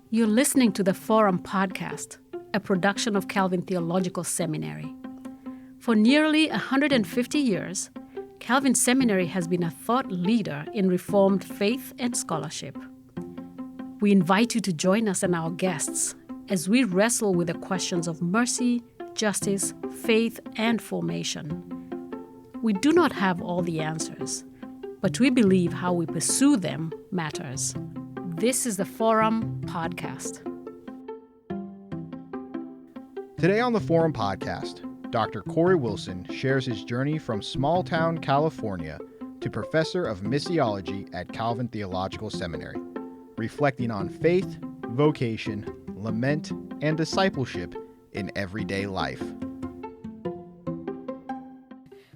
You're listening to the Forum Podcast, a production of Calvin Theological Seminary. For nearly 150 years, Calvin Seminary has been a thought leader in Reformed faith and scholarship. We invite you to join us and our guests as we wrestle with the questions of mercy, justice, faith, and formation. We do not have all the answers, but we believe how we pursue them matters. This is the Forum Podcast. Today on the Forum Podcast, Dr. Cory Willson shares his journey from small-town California to professor of missiology at Calvin Theological Seminary, reflecting on faith, vocation, lament, and discipleship in everyday life.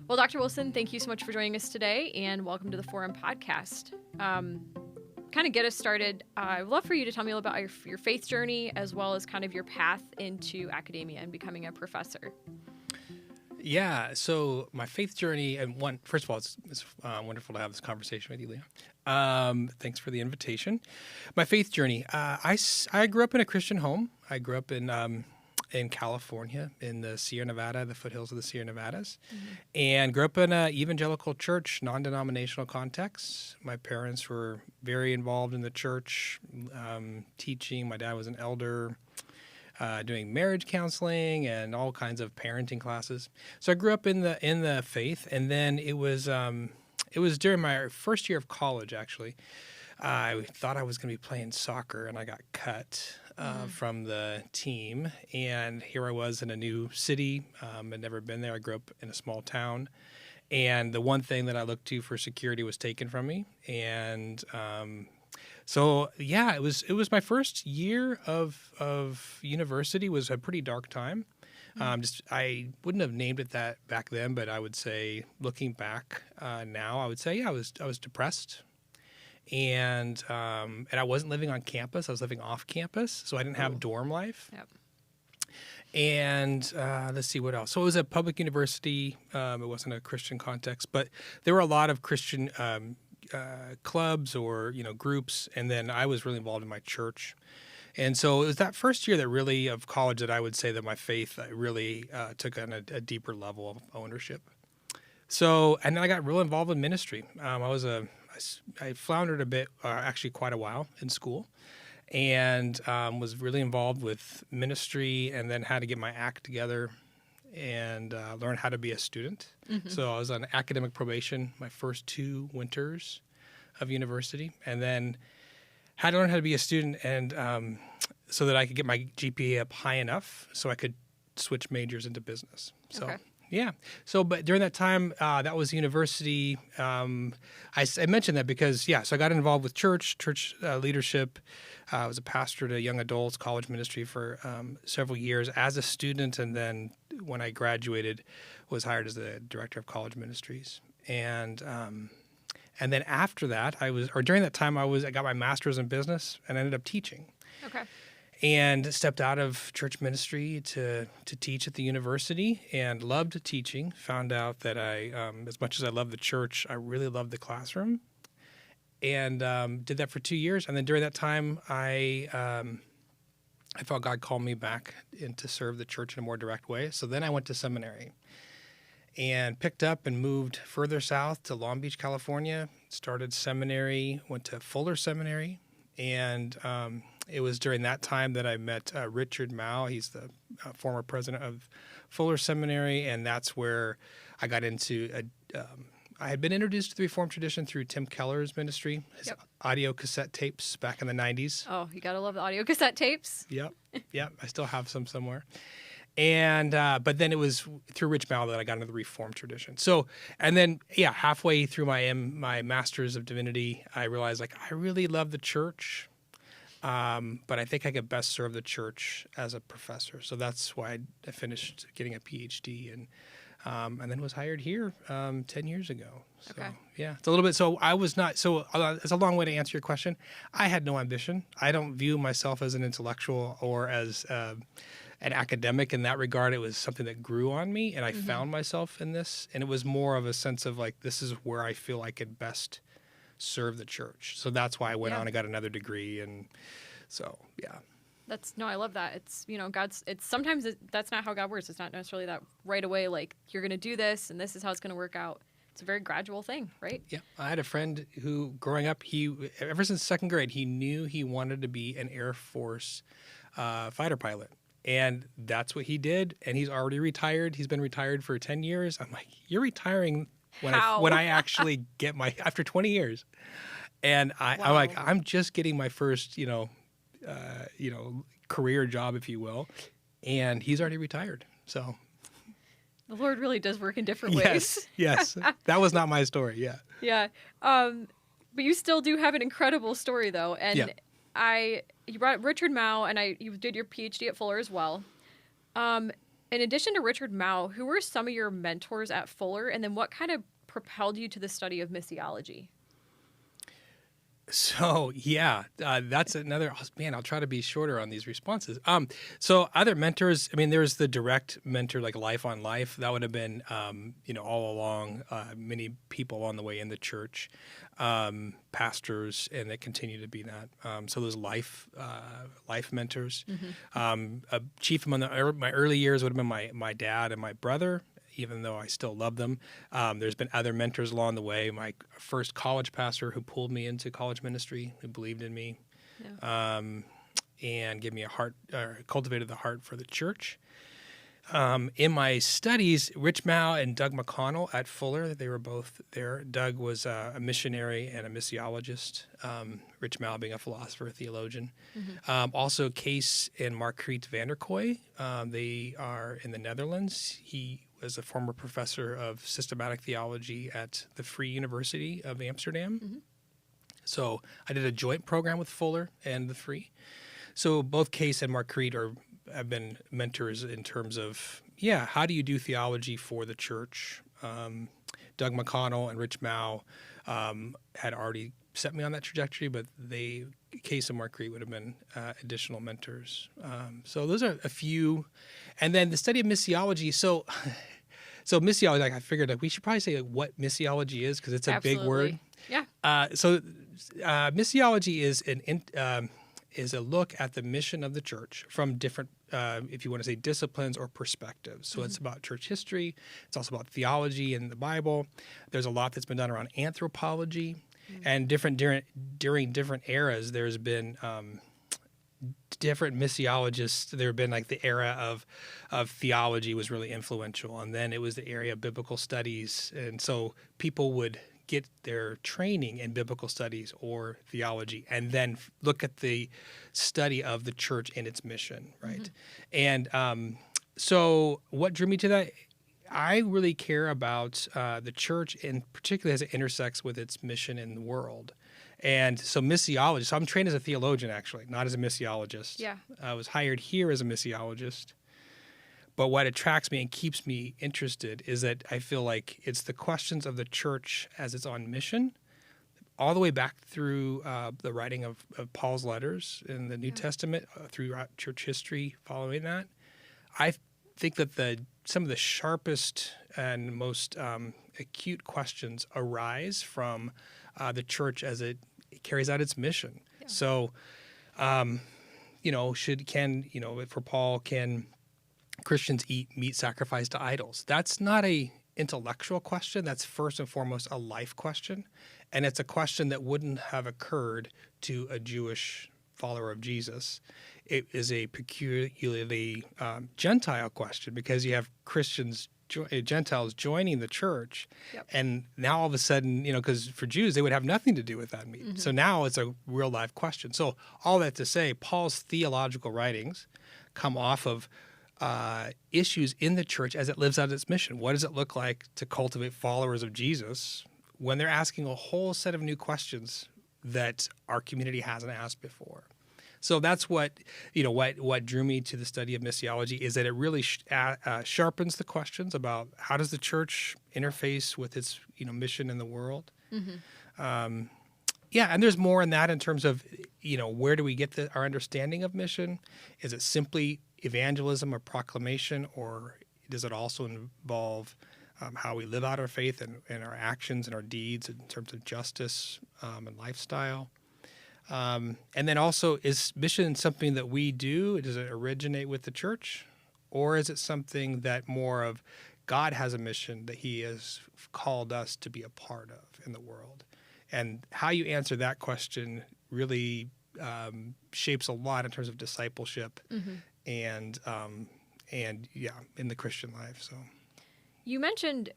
Well, Dr. Willson, thank you so much for joining us today, and welcome to the Forum Podcast. Kind of get us started, I'd love for you to tell me a little about your faith journey, as well as kind of your path into academia and becoming a professor. Yeah, so my faith journey, and first of all, it's wonderful to have this conversation with you, Leah. Thanks for the invitation. My faith journey, I grew up in a Christian home. I grew up in California, in the Sierra Nevada, the foothills of the Sierra Nevadas, and grew up in an evangelical church, non-denominational context. My parents were very involved in the church, teaching. My dad was an elder, doing marriage counseling and all kinds of parenting classes. So I grew up in the faith, and then it was during my first year of college, actually. I thought I was going to be playing soccer, and I got cut from the team. And here I was in a new city. I'd never been there. I grew up in a small town. And the one thing that I looked to for security was taken from me. And it was my first year of university. Was a pretty dark time. I wouldn't have named it that back then, but I would say, looking back now, I would say, I was depressed. And I wasn't living on campus. I was living off campus, so I didn't have dorm life. Yep. And let's see what else. So it was a public university. It wasn't a Christian context, but there were a lot of Christian clubs or groups. And then I was really involved in my church. And so it was that first year of college that I would say that my faith really took on a deeper level of ownership. So, and then I got real involved in ministry. I floundered a bit, actually quite a while in school, and was really involved with ministry, and then had to get my act together and learn how to be a student. Mm-hmm. So I was on academic probation my first 2 winters of university, and then had to learn how to be a student, and so that I could get my GPA up high enough so I could switch majors into business. So. Okay. Yeah. So, but during that time, that was university. I mentioned that because, so I got involved with church leadership. I was a pastor to young adults, college ministry for several years as a student. And then when I graduated, was hired as the director of college ministries. And then after that, during that time, I got my master's in business and ended up teaching. Okay. And stepped out of church ministry to teach at the university, and loved teaching. Found out that I, as much as I love the church, I really loved the classroom, and did that for 2 years. And then during that time, I felt God called me back in to serve the church in a more direct way. So then I went to seminary and picked up and moved further south to Long Beach, California. Started seminary, went to Fuller Seminary, and it was during that time that I met Richard Mouw. He's the former president of Fuller Seminary, and that's where I got into I had been introduced to the Reformed tradition through Tim Keller's ministry, his audio cassette tapes back in the 90s. Oh, you gotta love the audio cassette tapes. Yep. I still have some somewhere. And but then it was through Rich Mouw that I got into the Reformed tradition. So, and then halfway through my Master's of Divinity, I realized I really love the church. But I think I could best serve the church as a professor. So that's why I finished getting a PhD and then was hired here 10 years ago. So, okay. Yeah, it's a little bit. So I was not. So it's a long way to answer your question. I had no ambition. I don't view myself as an intellectual or as an academic in that regard. It was something that grew on me, and I found myself in this. And it was more of a sense of this is where I feel I could best serve the church. So that's why I went on and got another degree and So, yeah. I love that. It's, sometimes that's not how God works. It's not necessarily that right away, like, you're going to do this and this is how it's going to work out. It's a very gradual thing, right? Yeah. I had a friend who, growing up, ever since second grade, he knew he wanted to be an Air Force fighter pilot. And that's what he did. And he's already retired. He's been retired for 10 years. I'm like, you're retiring when I actually get after 20 years. And I'm like, I'm just getting my first, career job, if you will. And he's already retired. So the Lord really does work in different ways. Yes. That was not my story. Yeah. Yeah. But you still do have an incredible story, though. And you brought up Richard Mouw, and you did your PhD at Fuller as well. In addition to Richard Mouw, who were some of your mentors at Fuller, and then what kind of propelled you to the study of missiology? So, that's another, man, I'll try to be shorter on these responses. So other mentors, there's the direct mentor, like Life on Life. That would have been, all along, many people on the way in the church, pastors, and they continue to be that. So those life mentors. Chief among my early years would have been my dad and my brother, even though I still love them. There's been other mentors along the way. My first college pastor who pulled me into college ministry, who believed in me, and gave me cultivated the heart for the church. In my studies, Rich Mouw and Doug McConnell at Fuller, they were both there. Doug was a missionary and a missiologist, Rich Mouw being a philosopher, theologian. Also, Kees and Margriet van der Kooi, they are in the Netherlands. He was a former professor of systematic theology at the Free University of Amsterdam. So I did a joint program with Fuller and the Free. So both Kees and Margriet have been mentors in terms of, how do you do theology for the church? Doug McConnell and Rich Mouw had already set me on that trajectory, but Kees and Margriet would have been additional mentors. So those are a few. And then the study of missiology. So missiology, I figured we should probably say what missiology is, because it's a big word. Yeah. Missiology is a look at the mission of the church from different, if you want to say, disciplines or perspectives. So it's about church history. It's also about theology in the Bible. There's a lot that's been done around anthropology. And during different eras, there's been different missiologists. There have been like the era of theology was really influential, and then it was the area of biblical studies, and so people would get their training in biblical studies or theology, and then look at the study of the church and its mission, right? And so what drew me to that? I really care about the church, and particularly as it intersects with its mission in the world. And so missiology, so I'm trained as a theologian, actually, not as a missiologist. Yeah. I was hired here as a missiologist. But what attracts me and keeps me interested is that I feel like it's the questions of the church as it's on mission, all the way back through the writing of Paul's letters in the New Testament, throughout church history following that. I think that some of the sharpest and most acute questions arise from the church as it carries out its mission. Yeah. So, for Paul, can Christians eat meat sacrificed to idols? That's not a intellectual question. That's first and foremost a life question. And it's a question that wouldn't have occurred to a Jewish follower of Jesus. It is a peculiarly Gentile question, because you have Gentiles joining the church. Yep. And now all of a sudden, because for Jews, they would have nothing to do with that meat. So now it's a real life question. So all that to say, Paul's theological writings come off of issues in the church as it lives out its mission. What does it look like to cultivate followers of Jesus when they're asking a whole set of new questions that our community hasn't asked before? So that's what drew me to the study of missiology, is that it really sharpens the questions about how does the church interface with its mission in the world. And there's more in that in terms of where do we get our understanding of mission? Is it simply evangelism or proclamation, or does it also involve how we live out our faith and our actions and our deeds in terms of justice and lifestyle? And then also, is mission something that we do? Does it originate with the church? Or is it something that more of God has a mission that he has called us to be a part of in the world? And how you answer that question really shapes a lot in terms of discipleship and in the Christian life. So you mentioned,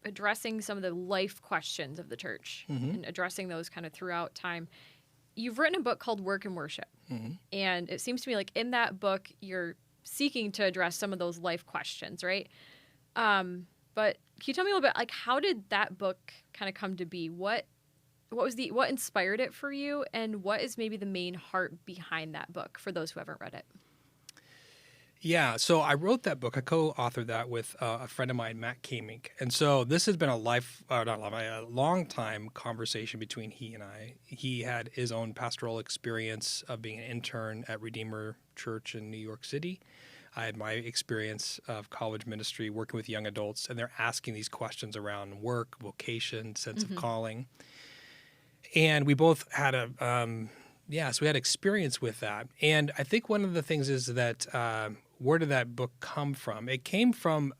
addressing some of the life questions of the church and addressing those kind of throughout time. You've written a book called Work and Worship. And it seems to me like in that book, you're seeking to address some of those life questions, right? But can you tell me a little bit, like, how did that book kind of come to be? What inspired it for you? And what is maybe the main heart behind that book for those who haven't read it? Yeah, so I wrote that book. I co-authored that with a friend of mine, Matt Kamink. And so this has been a long time conversation between he and I. He had his own pastoral experience of being an intern at Redeemer Church in New York City. I had my experience of college ministry working with young adults, and they're asking these questions around work, vocation, sense of calling. And we both had so we had experience with that. And I think one of the things is that where did that book come from? It came from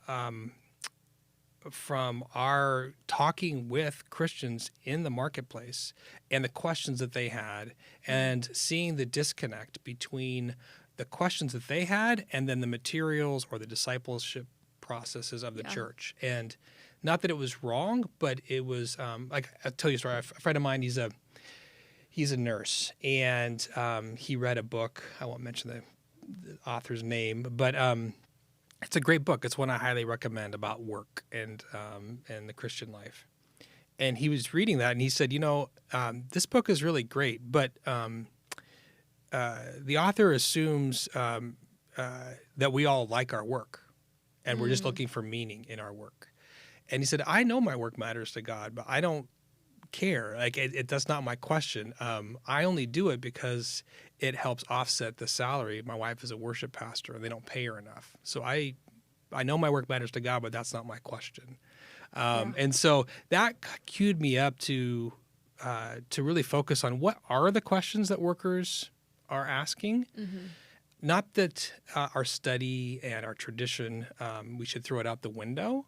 our talking with Christians in the marketplace and the questions that they had, and seeing the disconnect between the questions that they had and then the materials or the discipleship processes of the church. And not that it was wrong, but it was like, I'll tell you a story. A friend of mine, he's a nurse, and he read a book. I won't mention the author's name, but it's a great book. It's one I highly recommend about work and the Christian life. And he was reading that, and he said, this book is really great, but the author assumes that we all like our work, and we're just looking for meaning in our work. And he said, I know my work matters to God, but I don't care. Like, that's not my question. I only do it because it helps offset the salary. My wife is a worship pastor, and they don't pay her enough. So I know my work matters to God, but that's not my question. And so that cued me up to really focus on what are the questions that workers are asking. Not that our study and our tradition, we should throw it out the window.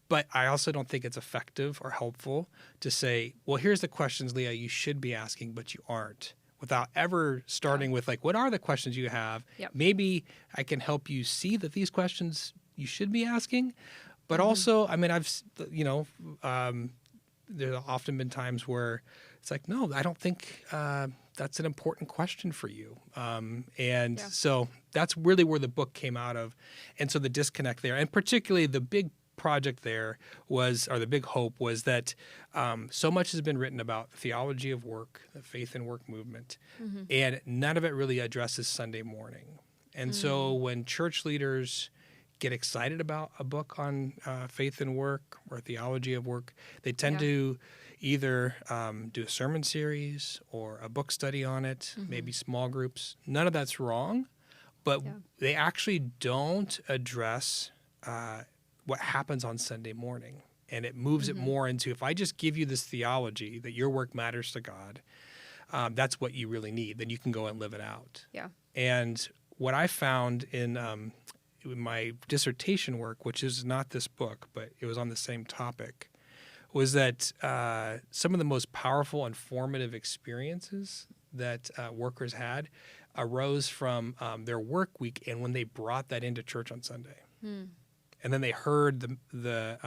But I also don't think it's effective or helpful to say, well, here's the questions, Leah, you should be asking, but you aren't, without ever starting with, like, what are the questions you have? Maybe I can help you see that these questions you should be asking. But also, I mean, there's often been times where it's like, no, I don't think that's an important question for you. So that's really where the book came out of. And so the disconnect there, and particularly the big project there the big hope was that so much has been written about the theology of work, the faith and work movement, and none of it really addresses Sunday morning. And so when church leaders get excited about a book on faith and work or theology of work, they tend to either do a sermon series or a book study on it, maybe small groups. None of that's wrong, but they actually don't address what happens on Sunday morning. And it moves it more into, if I just give you this theology that your work matters to God, that's what you really need. Then you can go and live it out. And what I found in my dissertation work, which is not this book, but it was on the same topic, was that some of the most powerful and formative experiences that workers had arose from their work week and when they brought that into church on Sunday. And then they heard the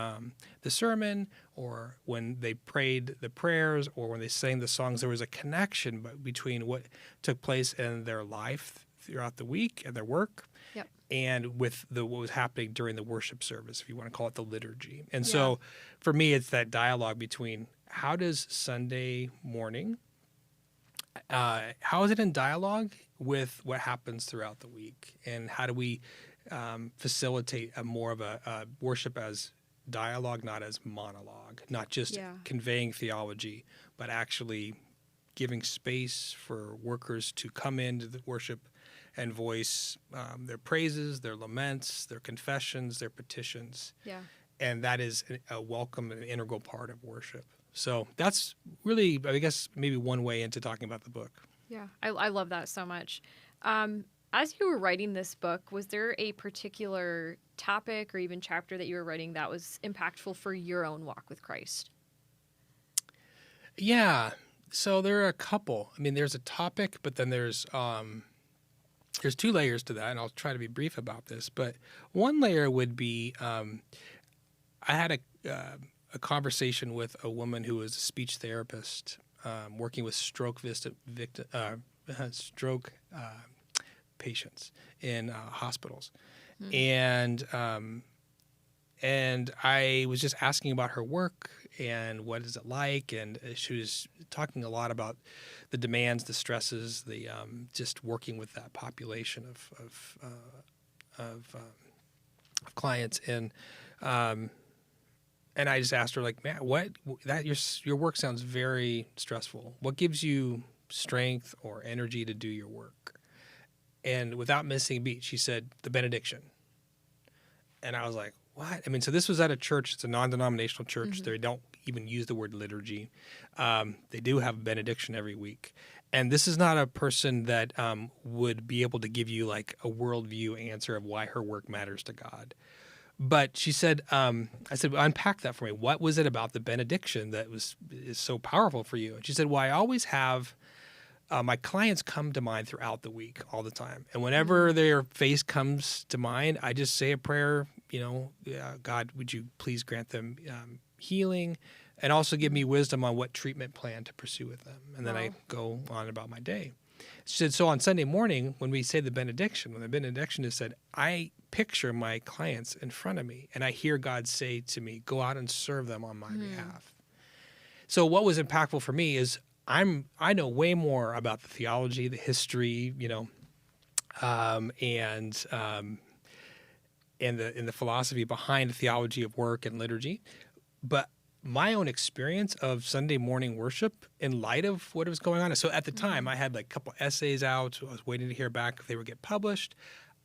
sermon, or when they prayed the prayers, or when they sang the songs. There was a connection between what took place in their life throughout the week and their work, and with what was happening during the worship service, if you want to call it the liturgy. And so for me, it's that dialogue between how does Sunday morning, how is it in dialogue with what happens throughout the week, and how do we facilitate more of a worship as dialogue, not as monologue, not just conveying theology, but actually giving space for workers to come into the worship and voice their praises, their laments, their confessions, their petitions. And that is a welcome and integral part of worship. So that's really, I guess, maybe one way into talking about the book. Yeah, I love that so much. As you were writing this book, was there a particular topic or even chapter that you were writing that was impactful for your own walk with Christ? Yeah. So there are a couple. I mean, there's a topic, but then there's two layers to that, and I'll try to be brief about this. But one layer would be I had a conversation with a woman who was a speech therapist working with stroke patients in hospitals. And I was just asking about her work and what is it like, and she was talking a lot about the demands, the stresses, the just working with that population of clients, and I just asked her, like, man, your work sounds very stressful. What gives you strength or energy to do your work? And without missing a beat, she said, the benediction. And I was like, what? I mean, so this was at a church. It's a non-denominational church. They don't even use the word liturgy. They do have a benediction every week. And this is not a person that would be able to give you like a worldview answer of why her work matters to God. But she said, I said, well, unpack that for me. What was it about the benediction that is so powerful for you? And she said, well, I always have my clients come to mind throughout the week all the time. And whenever their face comes to mind, I just say a prayer, God, would you please grant them healing and also give me wisdom on what treatment plan to pursue with them. And then I go on about my day. She said, so on Sunday morning, when we say the benediction, when the benediction is said, I picture my clients in front of me and I hear God say to me, go out and serve them on my behalf. So what was impactful for me is I know way more about the theology, the history, and the philosophy behind the theology of work and liturgy. But my own experience of Sunday morning worship in light of what was going on. So at the time, I had like a couple essays out. So I was waiting to hear back if they would get published.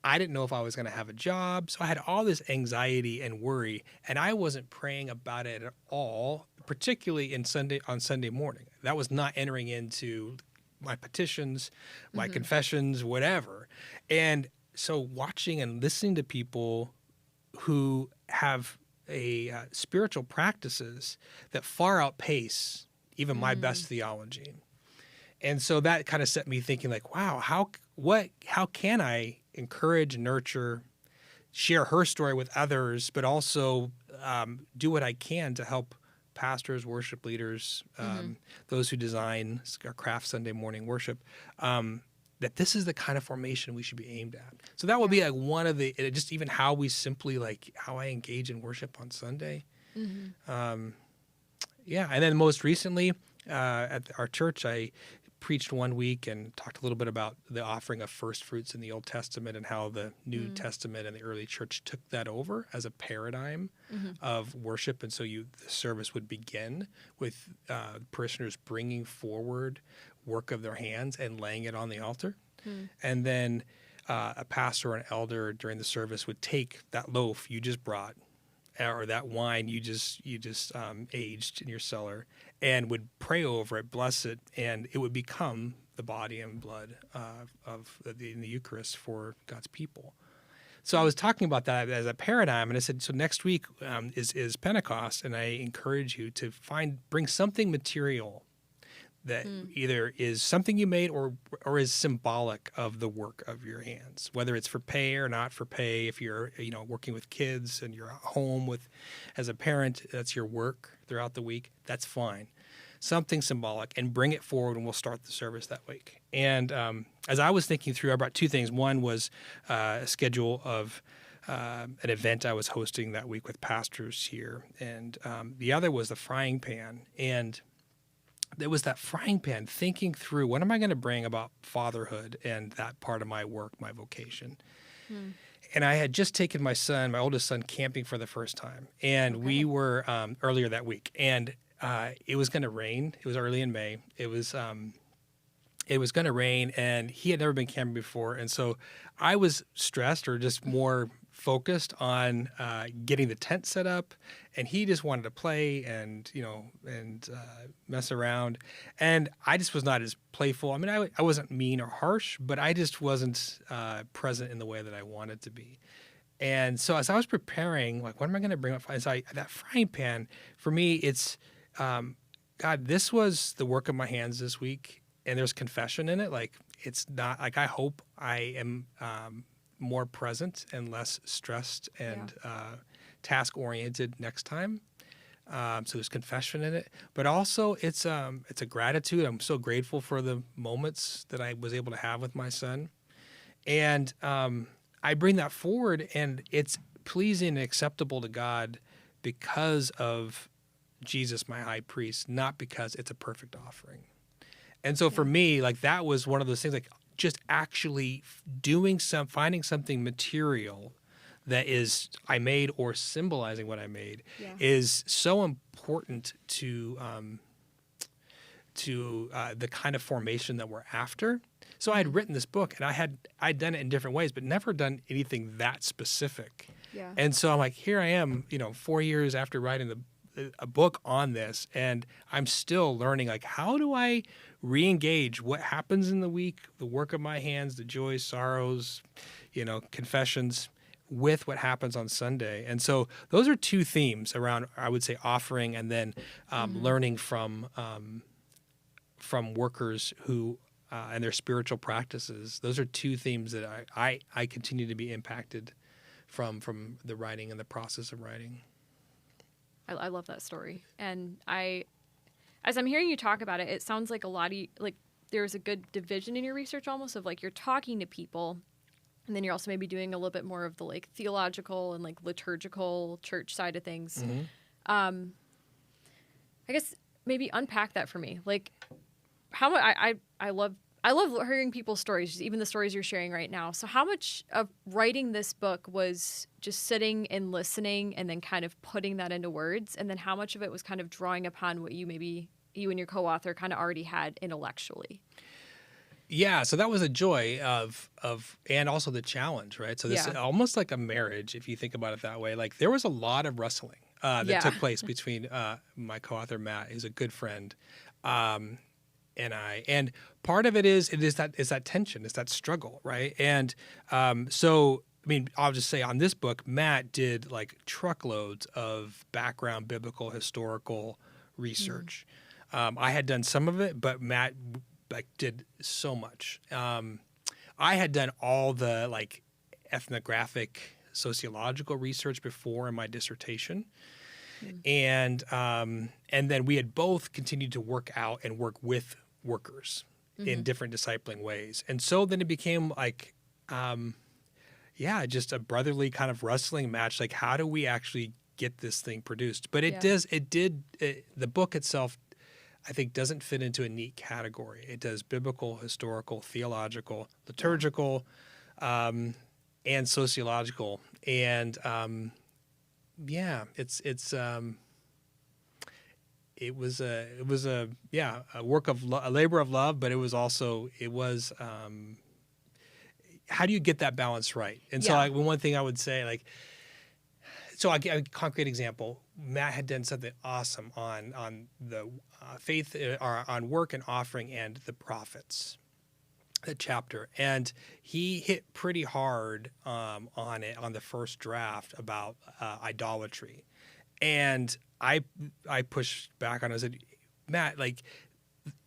I didn't know if I was going to have a job. So I had all this anxiety and worry, and I wasn't praying about it at all, particularly on Sunday morning. That was not entering into my petitions, my confessions, whatever. And so watching and listening to people who have spiritual practices that far outpace even my best theology. And so that kind of set me thinking like, wow, how can I encourage, nurture, share her story with others, but also do what I can to help pastors, worship leaders, those who design or craft Sunday morning worship, that this is the kind of formation we should be aimed at. So that would be like one of the, just even how we simply like how I engage in worship on Sunday. And then most recently at our church, I preached one week and talked a little bit about the offering of first fruits in the Old Testament and how the New Testament and the early church took that over as a paradigm of worship. And so the service would begin with parishioners bringing forward work of their hands and laying it on the altar. And then a pastor or an elder during the service would take that loaf you just brought or that wine you just aged in your cellar and would pray over it, bless it, and it would become the body and blood in the Eucharist for God's people. So I was talking about that as a paradigm, and I said, so next week is Pentecost, and I encourage you to bring something material that either is something you made or is symbolic of the work of your hands, whether it's for pay or not for pay. If you're working with kids and you're at home as a parent, that's your work throughout the week, that's fine. Something symbolic, and bring it forward, and we'll start the service that week. And as I was thinking through, I brought two things. One was a schedule of an event I was hosting that week with pastors here, and the other was the frying pan. And there was that frying pan, thinking through, what am I going to bring about fatherhood and that part of my work, my vocation? And I had just taken my oldest son, camping for the first time. And we were earlier that week. And it was going to rain. It was early in May. It was going to rain, and he had never been camping before. And so I was stressed or just more focused on getting the tent set up, and he just wanted to play and mess around, and I just was not as playful. I mean, I wasn't mean or harsh, but I just wasn't present in the way that I wanted to be. And so as I was preparing, like, what am I going to bring up? That frying pan, for me, it's, God, this was the work of my hands this week, and there's confession in it. Like, it's not, like, I hope I am more present and less stressed and task-oriented next time. So there's confession in it. But also, it's a gratitude. I'm so grateful for the moments that I was able to have with my son. And I bring that forward, and it's pleasing and acceptable to God because of Jesus, my high priest, not because it's a perfect offering. And so for me, like, that was one of those things, like, just actually finding something material that is I made or symbolizing what I made is so important to the kind of formation that we're after. So I had written this book, and I'd done it in different ways, but never done anything that specific. Yeah. And so I'm like, here I am, 4 years after writing a book on this, and I'm still learning, like, how do I re-engage what happens in the week, the work of my hands, the joys, sorrows, confessions, with what happens on Sunday. And so those are two themes around, I would say, offering, and then learning from workers who and their spiritual practices. Those are two themes that I continue to be impacted from the writing and the process of writing. I love that story. And as I'm hearing you talk about it, it sounds like there's a good division in your research, almost, of like, you're talking to people, and then you're also maybe doing a little bit more of the, like, theological and, like, liturgical church side of things. I guess maybe unpack that for me. Like, how much I love hearing people's stories, even the stories you're sharing right now. So how much of writing this book was just sitting and listening and then kind of putting that into words? And then how much of it was kind of drawing upon what you and your co-author kind of already had intellectually? Yeah, so that was a joy of and also the challenge, right? So this is almost like a marriage, if you think about it that way. Like, there was a lot of wrestling that took place between my co-author Matt, who's a good friend, and I. And part of it is that tension, it's that struggle, right? And so, I mean, I'll just say on this book, Matt did, like, truckloads of background biblical historical research. I had done some of it, but Matt, like, did so much. I had done all the, like, ethnographic sociological research before in my dissertation. And then we had both continued to work out and work with workers in different discipling ways. And so then it became like, just a brotherly kind of wrestling match. Like, how do we actually get this thing produced? But the book itself, I think, doesn't fit into a neat category. It does biblical, historical, theological, liturgical, and sociological. And it was a work of a labor of love, but it was how do you get that balance right? And so one thing I would say, like, so I'll give a concrete example. Matt had done something awesome on the faith, on work and offering and the prophets, the chapter. And he hit pretty hard on it on the first draft about idolatry. And I pushed back on it. I said, Matt, like,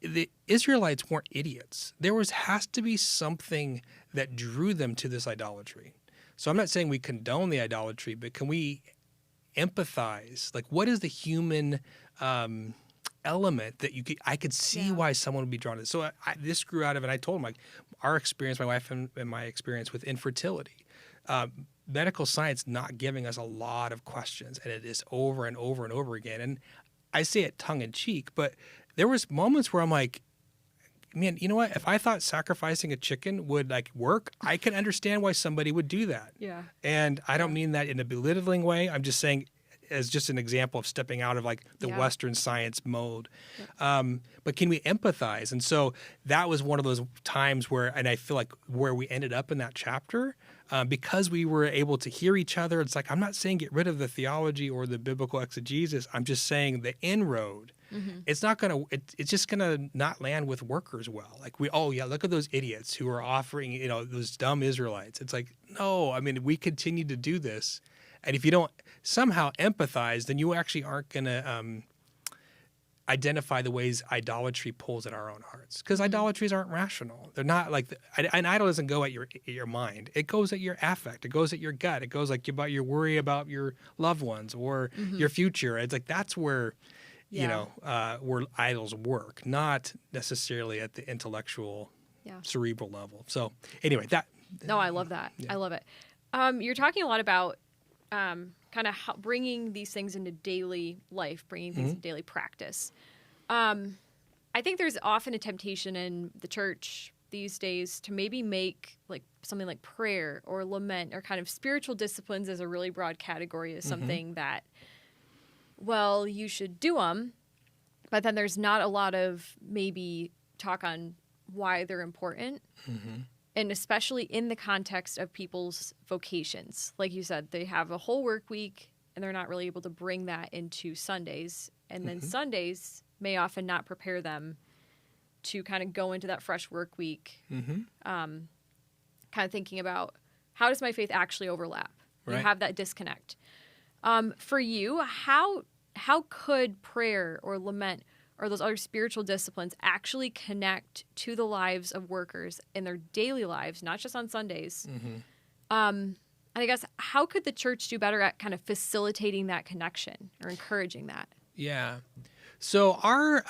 the Israelites weren't idiots. There has to be something that drew them to this idolatry. So I'm not saying we condone the idolatry, but can we empathize? Like, what is the human element that I could see why someone would be drawn to this? So this grew out of it. I told him, like, our experience, my wife and my experience with infertility. Medical science not giving us a lot of questions, and it is over and over and over again. And I say it tongue in cheek, but there was moments where I'm like, man, you know what? If I thought sacrificing a chicken would, like, work, I can understand why somebody would do that. Yeah. And I don't mean that in a belittling way. I'm just saying as just an example of stepping out of like the Yeah. Western science mode. But can we empathize? And so that was one of those times where, and I feel like where we ended up in that chapter, because we were able to hear each other. It's like, I'm not saying get rid of the theology or the biblical exegesis. I'm just saying the inroad. It's not going to, it's just going to not land with workers well. Like look at those idiots who are offering, those dumb Israelites. It's like, no, I mean, we continue to do this. And if you don't somehow empathize, then you actually aren't going to identify the ways idolatry pulls at our own hearts. Because idolatries aren't rational. They're not like, an idol doesn't go at your mind. It goes at your affect. It goes at your gut. It goes like about your worry about your loved ones or your future. It's like, that's where, where idols work, not necessarily at the intellectual, cerebral level. So anyway, No, I love that. Yeah. I love it. You're talking a lot about kind of bringing these things into daily life, bringing things into daily practice. I think there's often a temptation in the church these days to maybe make like something like prayer or lament or kind of spiritual disciplines as a really broad category as something that, well, you should do them, but then there's not a lot of maybe talk on why they're important. And especially in the context of people's vocations. Like you said, they have a whole work week and they're not really able to bring that into Sundays. And then Sundays may often not prepare them to kind of go into that fresh work week, kind of thinking about how does my faith actually overlap? You Right. have that disconnect. For you, how could prayer or lament or those other spiritual disciplines actually connect to the lives of workers in their daily lives, not just on Sundays? And I guess, how could the church do better at kind of facilitating that connection or encouraging that? Yeah. So our,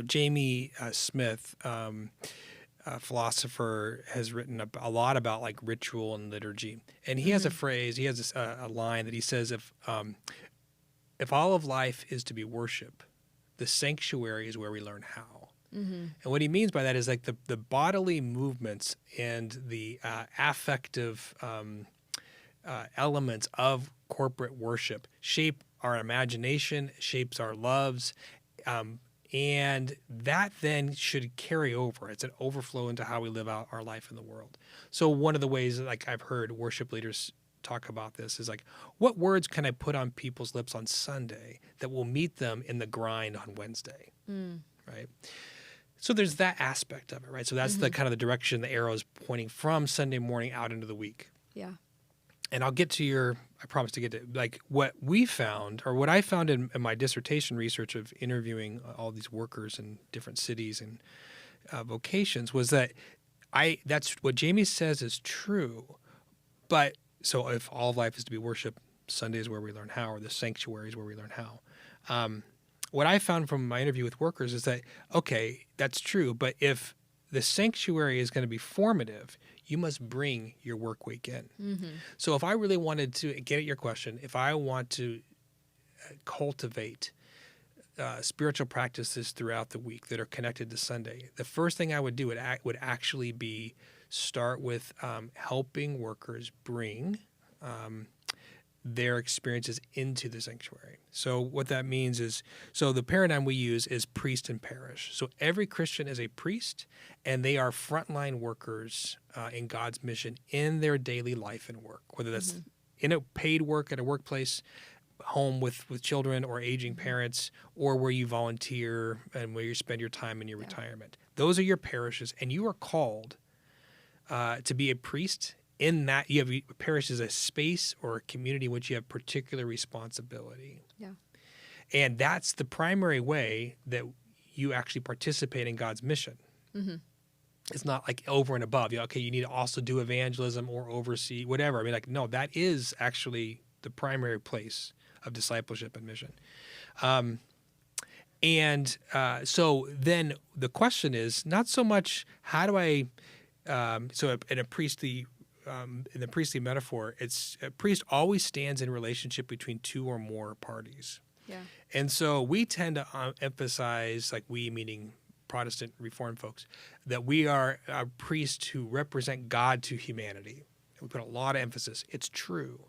Jamie Smith, a philosopher, has written a lot about like ritual and liturgy. And he has a phrase, he has a line that he says, if all of life is to be worship, the sanctuary is where we learn how. And what he means by that is like the bodily movements and the affective elements of corporate worship shape our imagination, shapes our loves, and that then should carry over. It's an overflow into how we live out our life in the world. So one of the ways, like I've heard worship leaders talk about this, is like, what words can I put on people's lips on Sunday that will meet them in the grind on Wednesday, right? So there's that aspect of it, right? So that's the kind of the direction the arrow is pointing from Sunday morning out into the week. Yeah. And I'll get to I promise to get to like what we found, or what I found in my dissertation research of interviewing all these workers in different cities and vocations, was that that's what Jamie says is true. But so if all of life is to be worship, Sunday is where we learn how, or the sanctuary is where we learn how. What I found from my interview with workers is that, okay, that's true, but if the sanctuary is going to be formative, you must bring your work week in. So if I really wanted to get at your question, if I want to cultivate spiritual practices throughout the week that are connected to Sunday, the first thing I would do would actually be start with helping workers bring their experiences into the sanctuary. So what that means is, so the paradigm we use is priest and parish. So every Christian is a priest, and they are frontline workers in God's mission in their daily life and work, whether that's in a paid work at a workplace, home with children or aging parents, or where you volunteer and where you spend your time in your retirement. Those are your parishes, and you are called to be a priest. In that, you have a parish as a space or a community in which you have particular responsibility. Yeah. And that's the primary way that you actually participate in God's mission. It's not like over and above. Okay, you need to also do evangelism or oversee whatever. I mean, like, no, that is actually the primary place of discipleship and mission. So then the question is not so much how do I, so in a priestly, in the priestly metaphor, it's a priest always stands in relationship between two or more parties. Yeah. And so we tend to emphasize, like we meaning Protestant Reformed folks, that we are a priest who represent God to humanity. We put a lot of emphasis. It's true.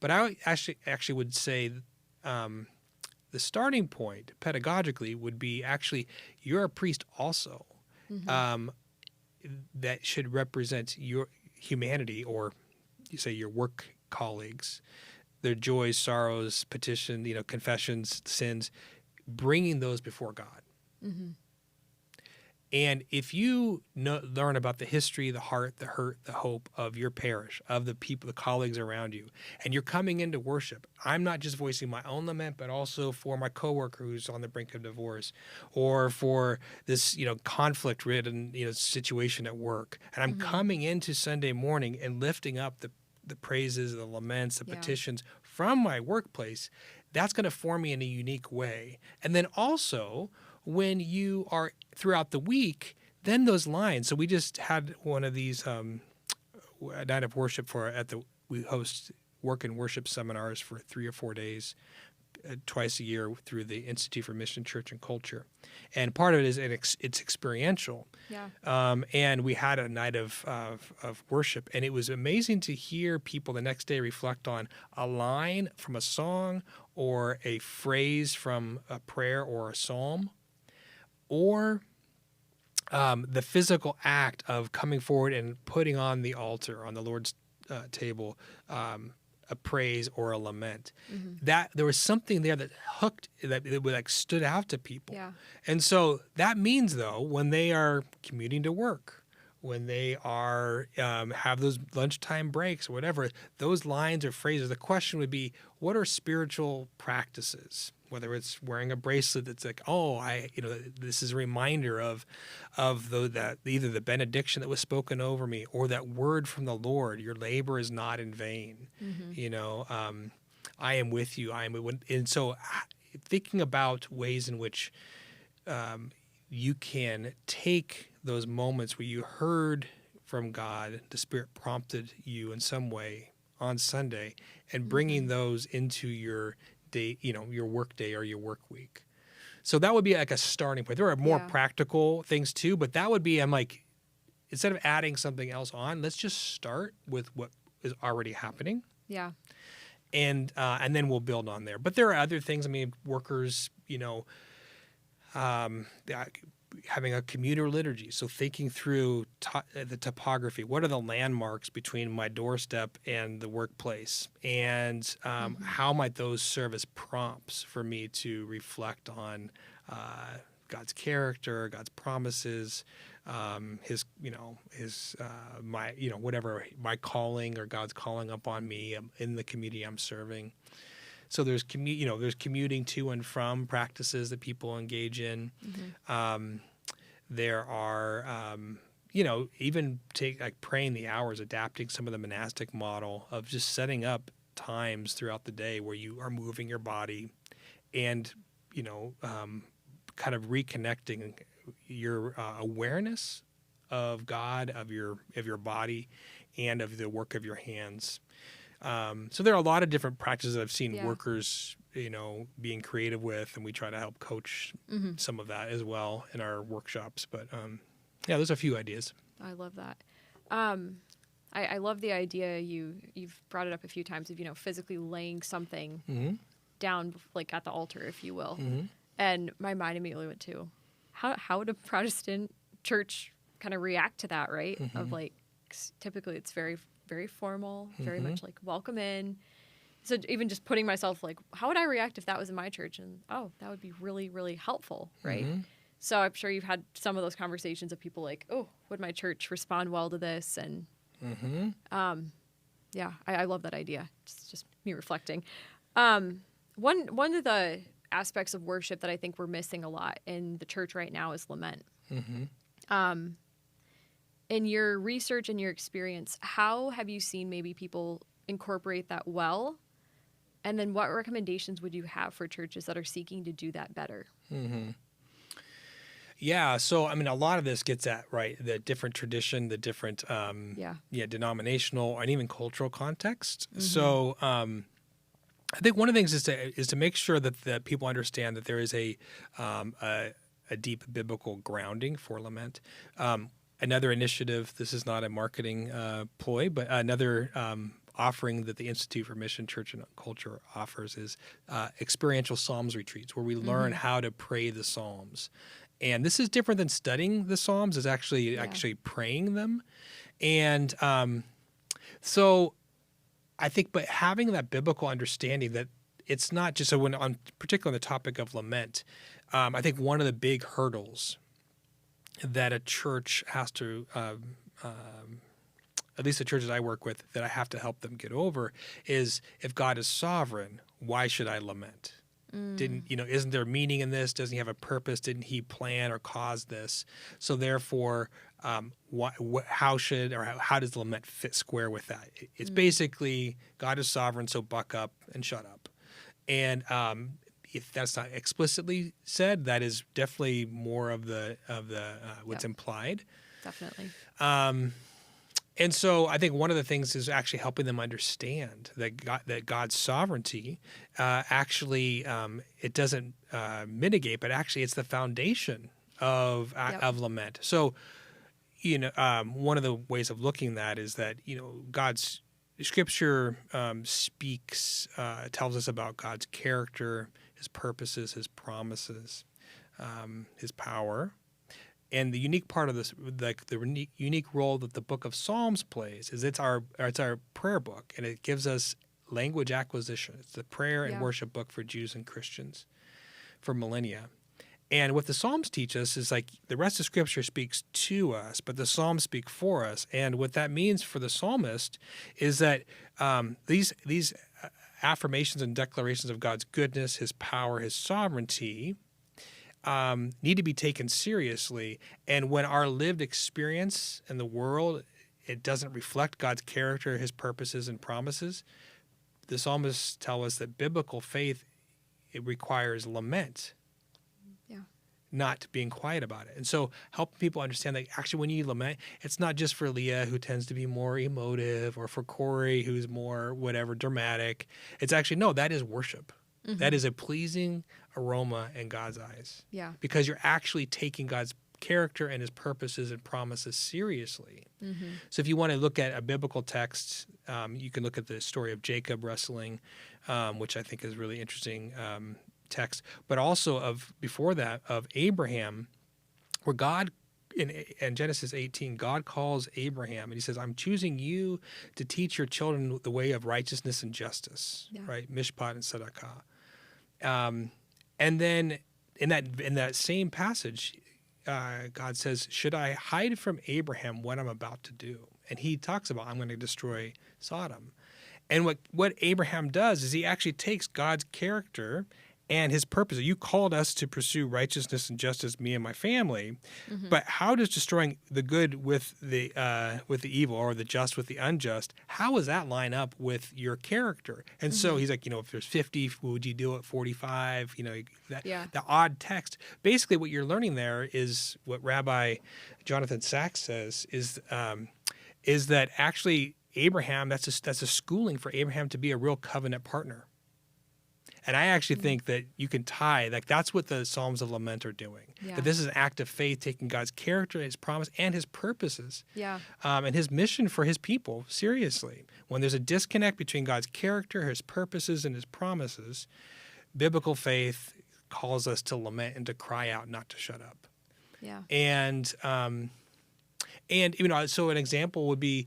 But I actually would say the starting point pedagogically would be actually you're a priest also. That should represent your humanity, or you say your work colleagues, their joys, sorrows, petition, confessions, sins, bringing those before God. And if you learn about the history, the heart, the hurt, the hope of your parish, of the people, the colleagues around you, and you're coming into worship, I'm not just voicing my own lament, but also for my coworker who's on the brink of divorce, or for this, conflict-ridden, situation at work. And I'm coming into Sunday morning and lifting up the praises, the laments, the petitions from my workplace. That's going to form me in a unique way. And then also, when you are throughout the week, then those lines. So we just had one of these a night of worship we host work and worship seminars for 3 or 4 days, twice a year through the Institute for Mission, Church, and Culture. And part of it is it's experiential. Yeah. And we had a night of worship, and it was amazing to hear people the next day reflect on a line from a song or a phrase from a prayer or a psalm, or the physical act of coming forward and putting on the altar, on the Lord's table, a praise or a lament. That there was something there that hooked, that like stood out to people. Yeah. And so that means, though, when they are commuting to work, when they are have those lunchtime breaks or whatever, those lines or phrases, the question would be, what are spiritual practices? Whether it's wearing a bracelet that's like, this is a reminder of that either the benediction that was spoken over me, or that word from the Lord, your labor is not in vain. I am with you. And so thinking about ways in which you can take those moments where you heard from God, the Spirit prompted you in some way on Sunday, and bringing those into your day, your work day or your work week. So that would be like a starting point. There are more practical things too, but that would be, I'm like, instead of adding something else on, let's just start with what is already happening. Yeah. And then we'll build on there. But there are other things. I mean, workers, having a commuter liturgy. So thinking through the topography. What are the landmarks between my doorstep and the workplace? And how might those serve as prompts for me to reflect on God's character, God's promises, whatever, my calling or God's calling upon me in the community I'm serving. So there's commuting to and from practices that people engage in. There are, even praying the hours, adapting some of the monastic model of just setting up times throughout the day where you are moving your body and, kind of reconnecting your awareness of God, of your body, and of the work of your hands. So there are a lot of different practices that I've seen workers, being creative with, and we try to help coach some of that as well in our workshops. But there's a few ideas. I love that. I love the idea you've brought it up a few times of physically laying something down, like at the altar, if you will. And my mind immediately went to how would a Protestant church kind of react to that, right? Of like, typically it's very, very formal, very much like welcome in. So even just putting myself like, how would I react if that was in my church? And that would be really, really helpful, right? So I'm sure you've had some of those conversations of people like, would my church respond well to this? And I love that idea. It's just me reflecting. One of the aspects of worship that I think we're missing a lot in the church right now is lament. In your research and your experience, how have you seen maybe people incorporate that well? And then what recommendations would you have for churches that are seeking to do that better? Yeah, so I mean, a lot of this gets at, right, the different tradition, the different denominational and even cultural context. So I think one of the things is to make sure that people understand that there is a deep biblical grounding for lament. Another initiative, this is not a marketing ploy, but another offering that the Institute for Mission, Church, and Culture offers is experiential Psalms retreats, where we learn how to pray the Psalms. And this is different than studying the Psalms. It's actually praying them. And so I think, but having that biblical understanding that it's not just, so when on particularly on the topic of lament, I think one of the big hurdles that a church has to, at least the churches I work with, that I have to help them get over is, if God is sovereign, why should I lament? Isn't there meaning in this? Doesn't he have a purpose? Didn't he plan or cause this? So therefore, how does lament fit square with that? It's basically, God is sovereign, so buck up and shut up. And if that's not explicitly said, that is definitely more of the what's implied. Definitely. And so I think one of the things is actually helping them understand that God's sovereignty actually it doesn't mitigate, but actually it's the foundation of lament. So one of the ways of looking at that is that God's Scripture tells us about God's character, His purposes, His promises, His power. And the unique part of this, like the unique role that the Book of Psalms plays, is it's our prayer book, and it gives us language acquisition. It's the prayer and worship book for Jews and Christians for millennia. And what the Psalms teach us is, like, the rest of Scripture speaks to us, but the Psalms speak for us. And what that means for the psalmist is that these affirmations and declarations of God's goodness, His power, His sovereignty need to be taken seriously. And when our lived experience in the world, it doesn't reflect God's character, His purposes and promises, the psalmists tell us that biblical faith, it requires lament, not being quiet about it. And so helping people understand that actually when you lament, it's not just for Leah, who tends to be more emotive, or for Cory, who's more whatever, dramatic. It's actually, no, that is worship. That is a pleasing aroma in God's eyes. Yeah. Because you're actually taking God's character and His purposes and promises seriously. So if you want to look at a biblical text, you can look at the story of Jacob wrestling, which I think is really interesting text, but also before that of Abraham, where God in Genesis 18, God calls Abraham and He says, I'm choosing you to teach your children the way of righteousness and justice, right? Mishpat and tzedakah. And then in that same passage, God says, should I hide from Abraham what I'm about to do? And He talks about, I'm going to destroy Sodom. And what Abraham does is he actually takes God's character and His purpose. You called us to pursue righteousness and justice, me and my family. But how does destroying the good with the evil, or the just with the unjust, how does that line up with your character? And so he's like, if there's 50, would you do it 45? The odd text. Basically, what you're learning there is what Rabbi Jonathan Sachs says is that actually Abraham, that's a schooling for Abraham to be a real covenant partner. And I actually think that you can tie, like, that's what the Psalms of Lament are doing. That this is an act of faith, taking God's character, His promise, and His purposes, and His mission for His people seriously. When there's a disconnect between God's character, His purposes, and His promises, biblical faith calls us to lament and to cry out, not to shut up. And so an example would be,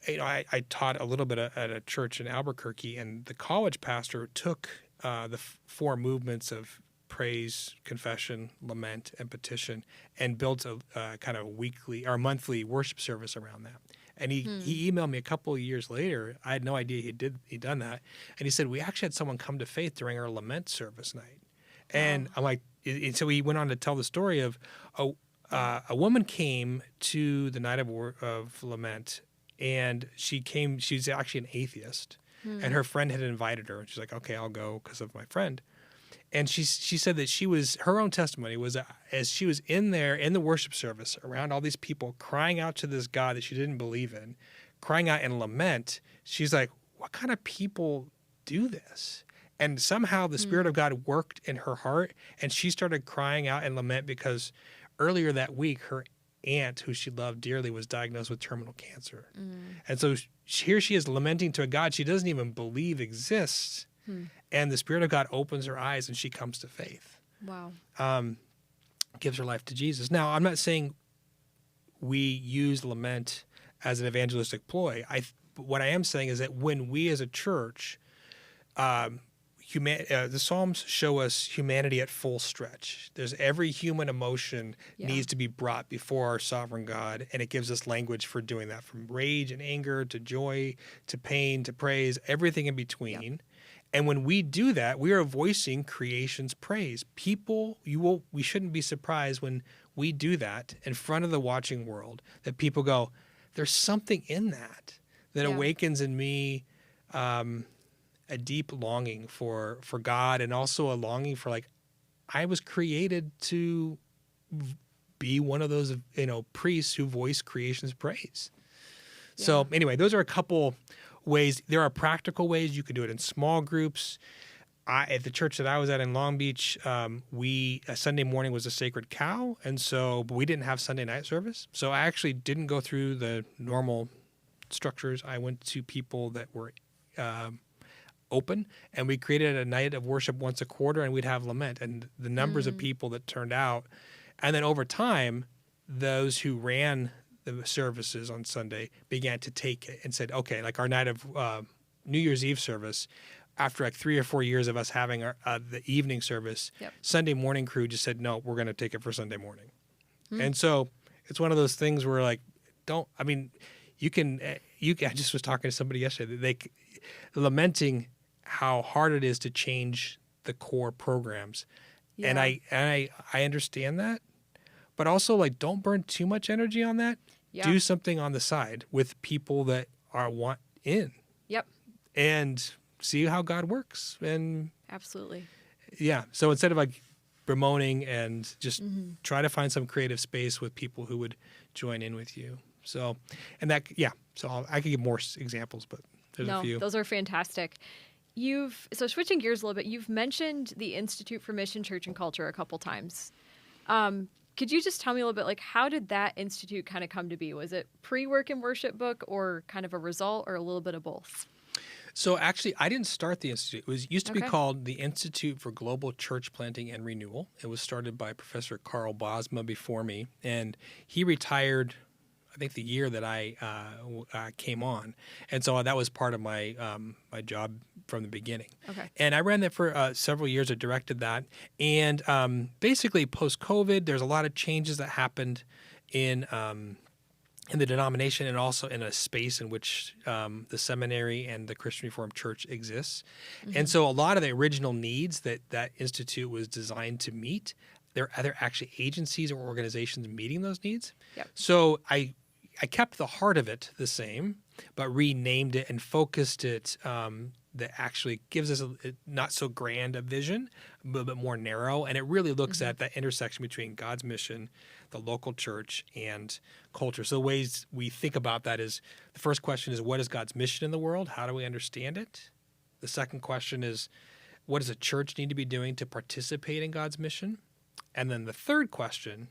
I taught a little bit at a church in Albuquerque, and the college pastor took the four movements of praise, confession, lament, and petition, and built a kind of weekly or monthly worship service around that. And he emailed me a couple of years later. I had no idea he'd done that. And he said, we actually had someone come to faith during our lament service night. And I'm like, and so he went on to tell the story of a woman came to the night of lament, and she's actually an atheist. And her friend had invited her, and she's like, okay, I'll go because of my friend. And she said that her own testimony was that as she was in there in the worship service around all these people crying out to this God that she didn't believe in, crying out in lament, she's like, what kind of people do this? And somehow the Spirit of God worked in her heart, and she started crying out in lament because earlier that week her aunt, who she loved dearly, was diagnosed with terminal cancer. And so here she is lamenting to a God she doesn't even believe exists. And the Spirit of God opens her eyes and she comes to faith. Wow. Gives her life to Jesus. Now, I'm not saying we use lament as an evangelistic ploy. What I am saying is that when we as a church, the Psalms show us humanity at full stretch. There's every human emotion needs to be brought before our sovereign God, and it gives us language for doing that, from rage and anger to joy to pain to praise, everything in between. Yep. And when we do that, we are voicing creation's praise. We shouldn't be surprised when we do that in front of the watching world, that people go, there's something in that awakens in me a deep longing for God, and also a longing for, like, I was created to be one of those, priests who voice creation's praise. Yeah. So anyway, those are a couple ways. There are practical ways. You can do it in small groups. At the church that I was at in Long Beach, Sunday morning was a sacred cow, but we didn't have Sunday night service. So I actually didn't go through the normal structures. I went to people that were open, and we created a night of worship once a quarter, and we'd have lament. And the numbers of people that turned out, and then over time, those who ran the services on Sunday began to take it and said, okay, like our night of New Year's Eve service, after like 3 or 4 years of us having the evening service, Sunday morning crew just said, no, we're going to take it for Sunday morning. And so it's one of those things where, like, I just was talking to somebody yesterday, lamenting how hard it is to change the core programs. Yeah. And I understand that, but also, like, don't burn too much energy on that. Yeah. Do something on the side with people that want in. Yep. And see how God works. And absolutely. Yeah. So instead of like bemoaning, and just try to find some creative space with people who would join in with you. So, and that, so I could give more examples, but there's a few. Those are fantastic. So switching gears a little bit, you've mentioned the Institute for Mission, Church, and Culture a couple times. Could you just tell me a little bit, like, how did that institute kind of come to be? Was it pre-work and worship book, or kind of a result, or a little bit of both? So actually, I didn't start the institute. It used to be called the Institute for Global Church Planting and Renewal. It was started by Professor Carl Bosma before me, and he retired, I think, the year that I came on. And so that was part of my my job from the beginning. Okay. And I ran that for several years. I directed that. And basically, post-COVID, there's a lot of changes that happened in the denomination, and also in a space in which the seminary and the Christian Reformed Church exists. And so a lot of the original needs that institute was designed to meet, there are other actually agencies or organizations meeting those needs. Yep. So I kept the heart of it the same, but renamed it and focused it that actually gives us a not so grand a vision, a little bit more narrow. And it really looks at that intersection between God's mission, the local church, and culture. So the ways we think about that is, the first question is, what is God's mission in the world? How do we understand it? The second question is, what does a church need to be doing to participate in God's mission? And then the third question,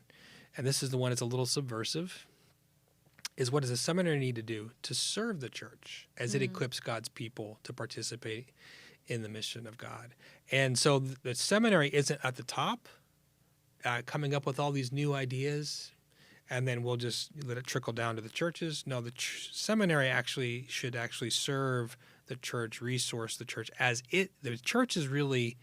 and this is the one that's a little subversive, is, what does a seminary need to do to serve the church as it equips God's people to participate in the mission of God? And so the seminary isn't at the top, coming up with all these new ideas, and then we'll just let it trickle down to the churches. No, the seminary should serve the church, resource the church, the church is really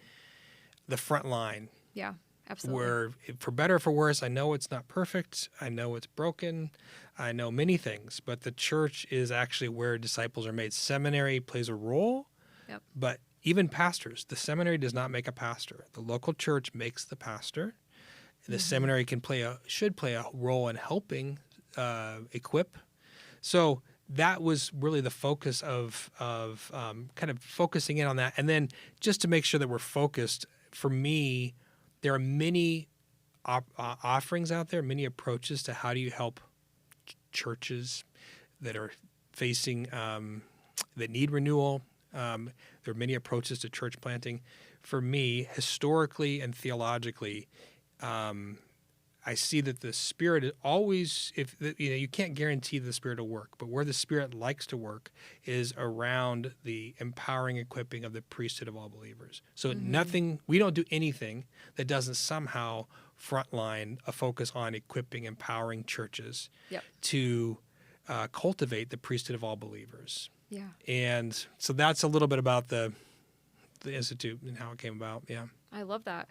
the front line. Yeah, absolutely. Where, for better or for worse, I know it's not perfect, I know it's broken, I know many things, but the church is actually where disciples are made. Seminary plays a role, but even pastors, the seminary does not make a pastor. The local church makes the pastor. The seminary should play a role in helping equip. So that was really the focus of kind of focusing in on that. And then, just to make sure that we're focused, for me, there are many offerings out there, many approaches to how do you help churches that are facing, that need renewal. There are many approaches to church planting. For me, historically and theologically, I see that the Spirit is always, you can't guarantee the Spirit will work, but where the Spirit likes to work is around the empowering, equipping of the priesthood of all believers. So we don't do anything that doesn't somehow frontline a focus on equipping, empowering churches to cultivate the priesthood of all believers. Yeah. And so that's a little bit about the Institute and how it came about. Yeah. I love that.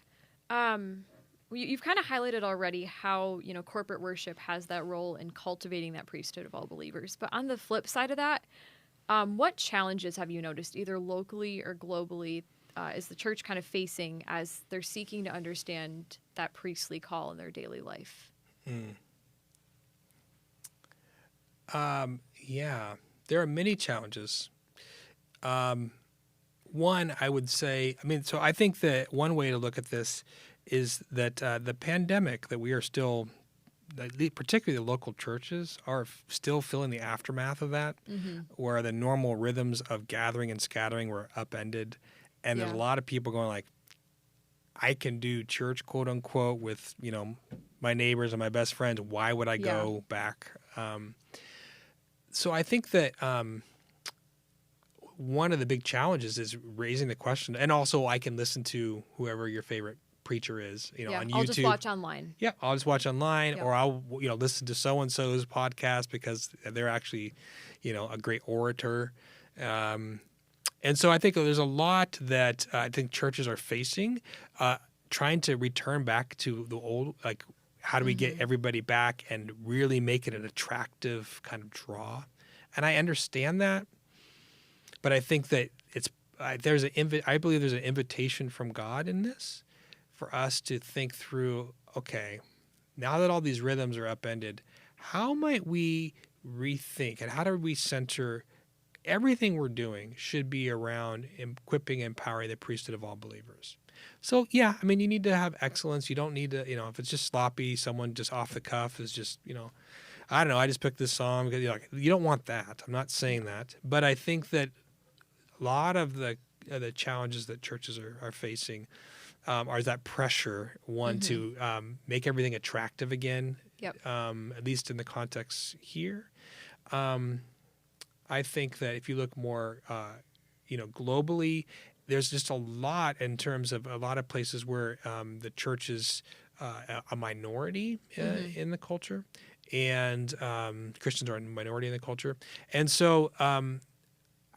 You've kind of highlighted already how, corporate worship has that role in cultivating that priesthood of all believers. But on the flip side of that, what challenges have you noticed, either locally or globally, is the church kind of facing as they're seeking to understand that priestly call in their daily life? Yeah, there are many challenges. One, I would say, so I think that one way to look at this is that the pandemic that we are still, particularly the local churches, are still feeling the aftermath of that, where the normal rhythms of gathering and scattering were upended. And there's a lot of people going like, I can do church, quote unquote, with, my neighbors and my best friends. Why would I go back? So I think that one of the big challenges is raising the question, and also I can listen to whoever your favorite preacher is, on YouTube. I'll just watch online. Yeah, I'll just watch online, or I'll listen to so and so's podcast because they're actually, a great orator. And so I think there's a lot that I think churches are facing, trying to return back to the old, like how do we get everybody back and really make it an attractive kind of draw? And I understand that, but I think that I believe there's an invitation from God in this, for us to think through, okay, now that all these rhythms are upended, how might we rethink and how do we center everything we're doing should be around equipping and empowering the priesthood of all believers. So, yeah, you need to have excellence. You don't need to, if it's just sloppy, someone just off the cuff is just, I don't know, I just picked this song. You don't want that. I'm not saying that. But I think that a lot of the challenges that churches are facing are that pressure, to make everything attractive again, at least in the context here. I think that if you look more, globally, there's just a lot in terms of a lot of places where the church is a minority in the culture, and Christians are a minority in the culture. And so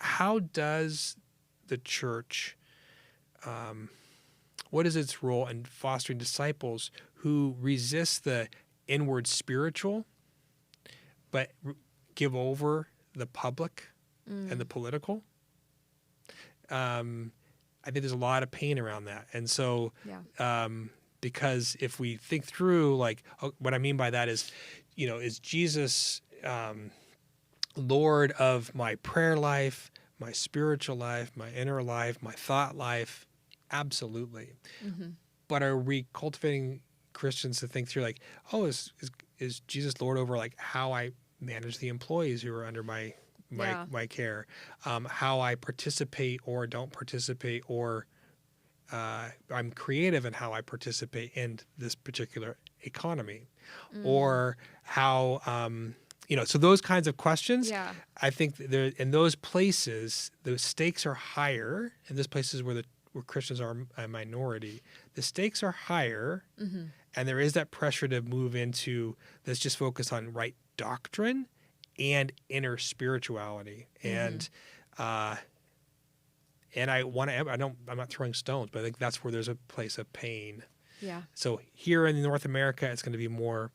how does the church... what is its role in fostering disciples who resist the inward spiritual, but give over the public and the political? I think there's a lot of pain around that. And so because if we think through, what I mean by that is, is Jesus Lord of my prayer life, my spiritual life, my inner life, my thought life? Absolutely. But are we cultivating Christians to think through is Jesus Lord over how I manage the employees who are under my care, how I participate or don't participate, or I'm creative in how I participate in this particular economy, or how so those kinds of questions. I think there in those places the stakes are higher. In those places where Christians are a minority, the stakes are higher, and there is that pressure to move into let's just focus on right doctrine and inner spirituality. And I'm not throwing stones, but I think that's where there's a place of pain. Yeah. So here in North America, it's going to be more,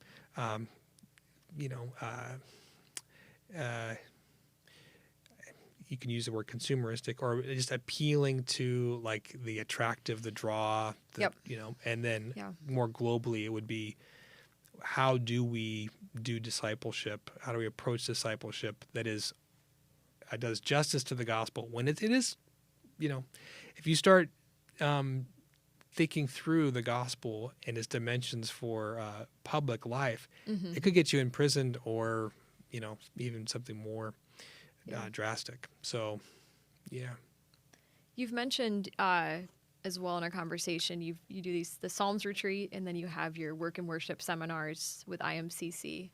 you can use the word consumeristic, or just appealing to the attractive, the draw, and then more globally, it would be how do we do discipleship? How do we approach discipleship that does justice to the gospel when it is, if you start thinking through the gospel and its dimensions for public life, it could get you imprisoned or, even something more drastic. So, yeah. You've mentioned as well in our conversation, you do the Psalms retreat, and then you have your work and worship seminars with IMCC.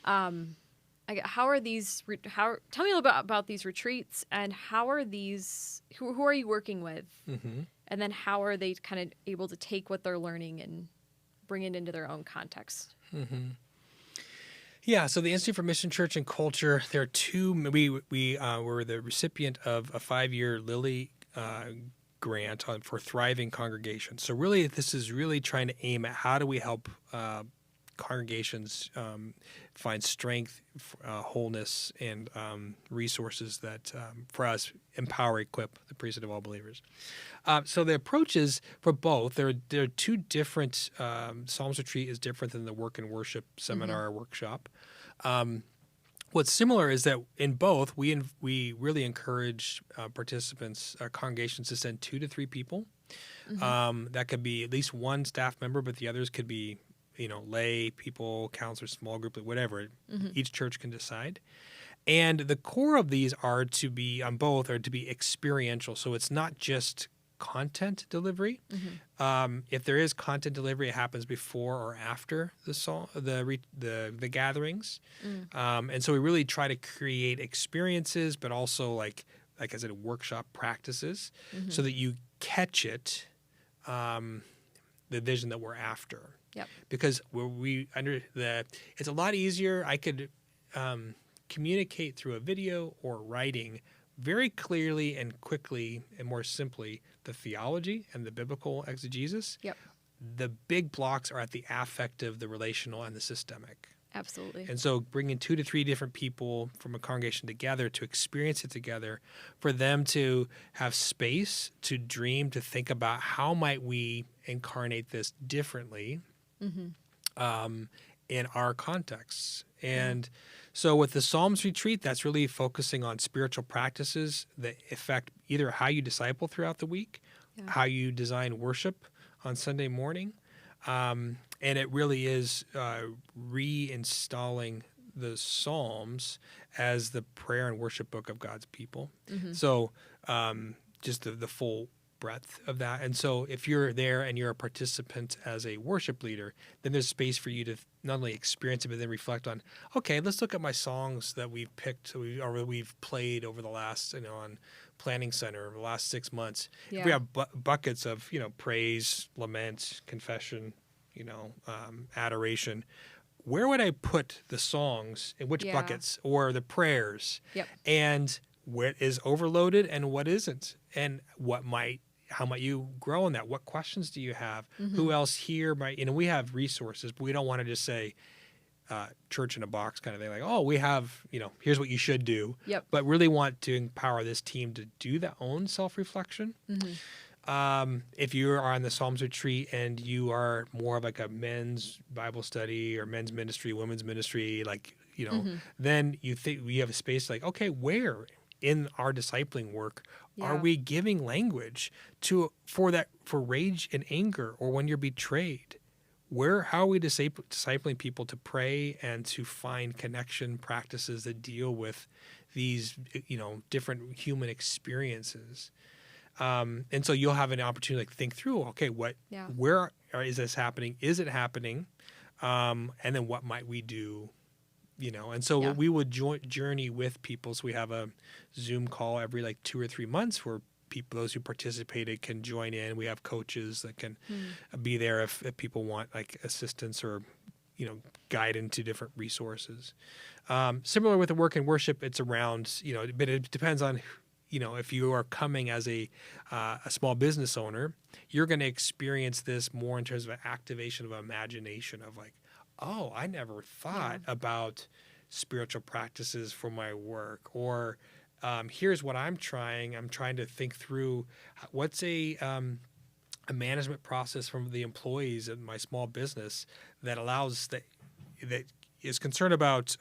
How are these? Tell me a little bit about these retreats, and how are these? Who are you working with? Mm-hmm. And then how are they kind of able to take what they're learning and bring it into their own context? Mm-hmm. Yeah, so the Institute for Mission, Church, and Culture, there are two. We were the recipient of a 5-year Lilly grant for thriving congregations. So really, this is really trying to aim at how do we help congregations find strength, wholeness, and resources that, for us, empower, equip the priesthood of all believers. So the approaches for both, there are two different. Psalms Retreat is different than the Work and Worship seminar or workshop. What's similar is that in both, we really encourage participants, congregations, to send 2 to 3 people. Mm-hmm. That could be at least one staff member, but the others could be lay people, counselors, small group, whatever. Mm-hmm. Each church can decide. And the core of these are to be experiential. So it's not just content delivery. Mm-hmm. If there is content delivery, it happens before or after the gatherings. Mm. And so we really try to create experiences, but also like I said, workshop practices, mm-hmm. so that you catch it, the vision that we're after. Yep. Because it's a lot easier. I could communicate through a video or writing very clearly and quickly and more simply the theology and the biblical exegesis. Yep. The big blocks are at the affective, the relational, and the systemic. Absolutely. And so bringing 2 to 3 different people from a congregation together to experience it together, for them to have space to dream, to think about how might we incarnate this differently, mm-hmm. In our contexts. And so with the Psalms Retreat, that's really focusing on spiritual practices that affect either how you disciple throughout the week, how you design worship on Sunday morning. And it really is reinstalling the Psalms as the prayer and worship book of God's people. Mm-hmm. So just the full breadth of that. And so if you're there and you're a participant as a worship leader, then there's space for you to not only experience it, but then reflect on, okay, let's look at my songs that we've picked or we've played over the last, on Planning Center over the last 6 months. Yeah. If we have buckets of, praise, lament, confession, adoration, where would I put the songs in which buckets, or the prayers? Yep. And what is overloaded and what isn't? And how might you grow in that? What questions do you have? Mm-hmm. Who else here might, we have resources, but we don't want to just say church in a box kind of thing. Like, oh, we have, here's what you should do. Yep. But really want to empower this team to do their own self-reflection. Mm-hmm. If you are on the Psalms Retreat and you are more of like a men's Bible study or men's ministry, women's ministry, mm-hmm. then you think we have a space like, okay, where in our discipling work are we giving language for rage and anger, or when you're betrayed? How are we discipling people to pray and to find connection practices that deal with these, different human experiences? And so you'll have an opportunity to think through, okay, where is this happening? Is it happening? And then what might we do? And so we would journey with people. So we have a Zoom call every 2 or 3 months where those who participated can join in. We have coaches that can be there if people want assistance or, guide into different resources. Similar with the Work and Worship, it's around, but it depends on, if you are coming as a small business owner, you're going to experience this more in terms of an activation of imagination of oh, I never thought about spiritual practices for my work. Or here's what I'm trying. I'm trying to think through what's a management process from the employees in my small business that allows that is concerned about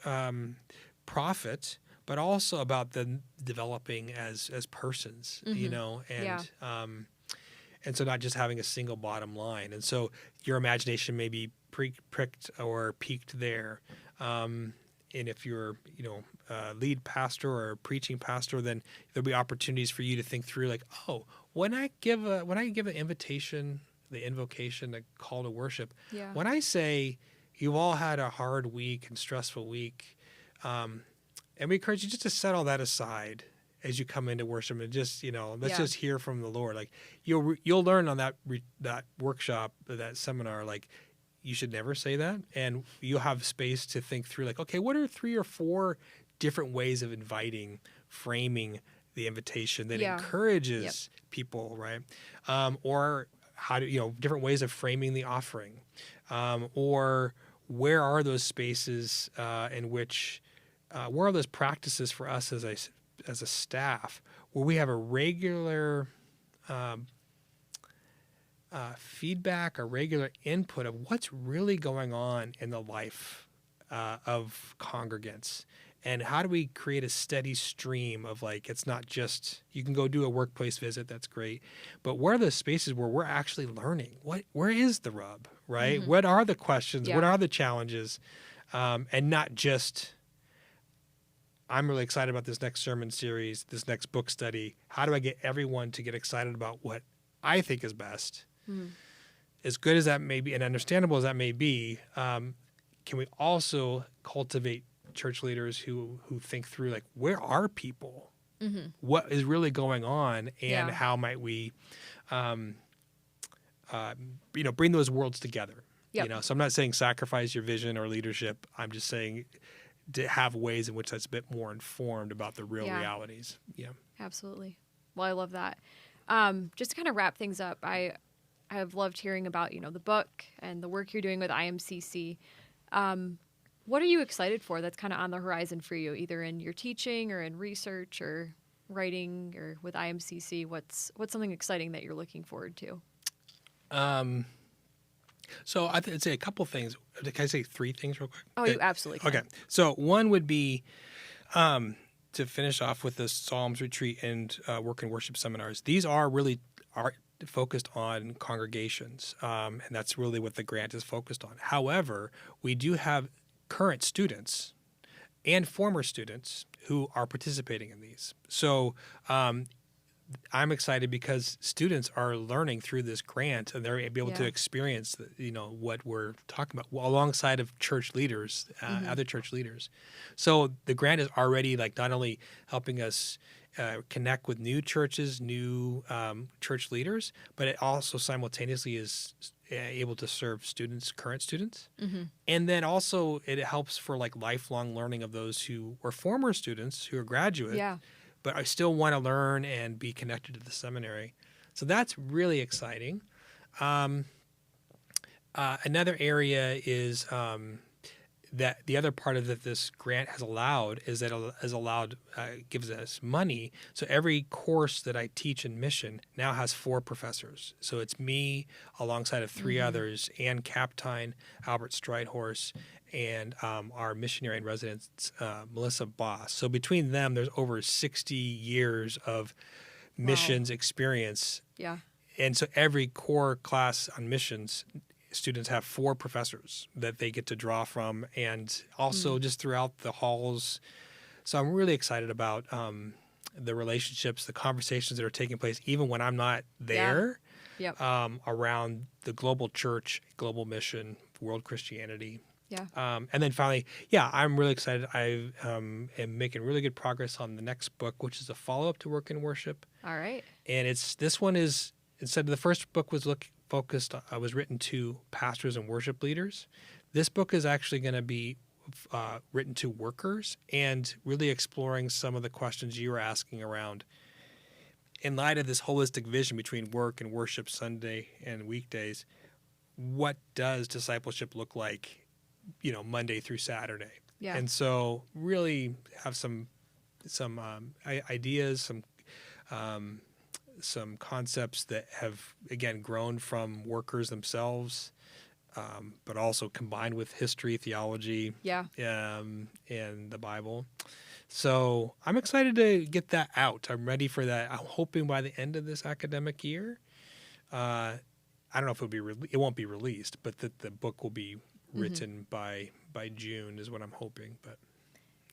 profit, but also about them developing as persons, mm-hmm. And so not just having a single bottom line. And so your imagination may be pricked or peaked there. and if you're, lead pastor or preaching pastor, then there'll be opportunities for you to think through, like, oh, when I give an invitation, the invocation, the call to worship, when I say you've all had a hard week and stressful week, and we encourage you just to set all that aside as you come into worship and just, let's just hear from the Lord. Like you'll learn on that workshop, that seminar, like you should never say that. And you'll have space to think through, like, okay, what are 3 or 4 different ways of framing the invitation that encourages people, right? Or how to, different ways of framing the offering, or where are those spaces in which, where are those practices for us as a staff where we have a regular feedback, a regular input of what's really going on in the life of congregants, and how do we create a steady stream of, like, it's not just, you can go do a workplace visit, that's great, but where are the spaces where we're actually learning? Where is the rub, right? What are the questions? What are the challenges? And not just, I'm really excited about this next sermon series, this next book study. How do I get everyone to get excited about what I think is best? As good as that may be and understandable as that may be, can we also cultivate church leaders who think through, like, where are people? What is really going on, and how might we, bring those worlds together? So I'm not saying sacrifice your vision or leadership. I'm just saying to have ways in which that's a bit more informed about the real realities. Absolutely. Well, I love that. Just to kind of wrap things up, I have loved hearing about, the book and the work you're doing with IMCC. What are you excited for that's kind of on the horizon for you, either in your teaching or in research or writing or with IMCC? What's something exciting that you're looking forward to? So I'd say a couple things. Can I say 3 things real quick? Oh, you absolutely can. Okay. So one would be to finish off with the Psalms retreat and work and worship seminars. These are focused on congregations, and that's really what the grant is focused on. However, we do have current students and former students who are participating in these. So I'm excited because students are learning through this grant, and they're able to experience, what we're talking about alongside of church leaders, other church leaders. So the grant is already, like, not only helping us connect with new churches, new church leaders, but it also simultaneously is able to serve students, current students. And then also it helps for, like, lifelong learning of those who were former students who are graduate, but I still want to learn and be connected to the seminary. So that's really exciting. Another area is that the other part of that this grant has allowed is that gives us money. So every course that I teach in mission now has 4 professors. So it's me alongside of 3 others, Ann Kaptein, Albert Streithorst, and our missionary in residence, Melissa Boss. So between them, there's over 60 years of missions experience. Yeah. And so every core class on missions, students have 4 professors that they get to draw from, and also just throughout the halls. So I'm really excited about the relationships, the conversations that are taking place, even when I'm not there, around the global church, global mission, world Christianity. Yeah. And then finally, I'm really excited. I am making really good progress on the next book, which is a follow-up to Work and Worship. All right. And this one is, instead of the first book was was written to pastors and worship leaders. This book is actually going to be written to workers and really exploring some of the questions you were asking around, in light of this holistic vision between work and worship, Sunday and weekdays. What does discipleship look like, Monday through Saturday? Yeah. And so really have some ideas, some concepts that have, again, grown from workers themselves, but also combined with history, theology, and the Bible. So I'm excited to get that out. I'm ready for that. I'm hoping by the end of this academic year, I don't know if it won't be released, but that the book will be written by June is what I'm hoping. But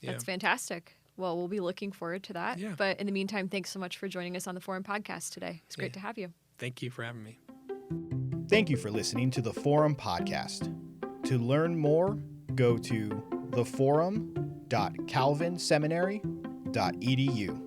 Yeah. That's fantastic. Well, we'll be looking forward to that. Yeah. But in the meantime, thanks so much for joining us on the Forum podcast today. It's great to have you. Thank you for having me. Thank you for listening to the Forum Podcast. To learn more, go to theforum.calvinseminary.edu.